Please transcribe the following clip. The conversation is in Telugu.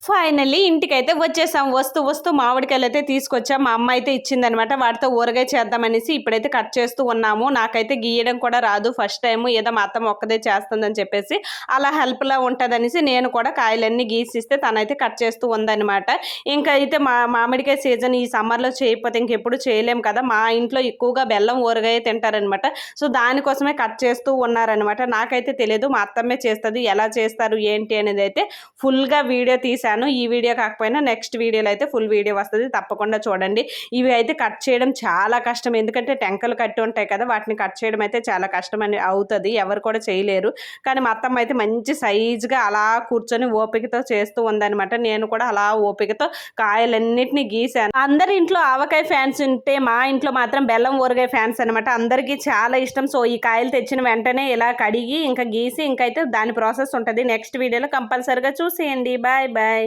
ఫైనల్లీ ఇంటికైతే వచ్చేసాం. వస్తూ మామిడికాయలైతే తీసుకొచ్చాం. మా అమ్మ అయితే ఇచ్చిందనమాట. వాటితో ఊరగాయ చేద్దామనేసి ఇప్పుడైతే కట్ చేస్తూ ఉన్నాము. నాకైతే గీయడం కూడా రాదు. ఫస్ట్ టైము ఏదో మా అత్తమ్మ ఒక్కదే చేస్తుందని చెప్పేసి అలా హెల్ప్‌లా ఉంటదనేసి నేను కూడా కాయలన్నీ గీసిస్తే తనైతే కట్ చేస్తూ ఉందనమాట. ఇంకా అయితే మామిడికాయ సీజన్ ఈ సమ్మర్‌లో చేయకపోతే ఇంకెప్పుడు చేయలేం కదా! మా ఇంట్లో ఎక్కువగా బెల్లం ఊరగాయ తింటారనమాట. సో, దానికోసమే కట్ చేస్తూ ఉన్నారనమాట. నాకైతే తెలీదు. మా అత్తమ్మే చేస్తది. ఎలా చేస్తారు ఏంటి అనేదైతే ఫుల్‌గా వీడియో తీశాను. ఈ వీడియో కాకపోయినా నెక్స్ట్ వీడియోలో అయితే ఫుల్ వీడియో వస్తది. తప్పకుండా చూడండి. ఇవి అయితే కట్ చేయడం చాలా కష్టం. ఎందుకంటే టెంకలు కట్టి ఉంటాయి కదా! వాటిని కట్ చేయడం అయితే చాలా కష్టమని అవుతది. ఎవరు కూడా చేయలేరు. కానీ మా అత్తమ్మ అయితే మంచి సైజుగా అలా కూర్చొని ఓపికతో చేస్తూ ఉందనమాట. నేను కూడా అలా ఓపికతో కాయలన్నిటిని గీశాను. అందరి ఇంట్లో ఆవకాయ ఫ్యాన్స్ ఉంటే మా ఇంట్లో మాత్రం బెల్లం ఊరగాయ ఫ్యాన్స్ అనమాట. అందరికీ చాలా ఇష్టం. సో, ఈ కాయలు తెచ్చిన వెంటనే ఇలా కడిగి ఇంకా గీసి ఇంకైతే దాని ప్రాసెస్ ఉంటది. నెక్స్ట్ వీడియోలో కంపల్సరీగా చూసేయండి. Bye bye.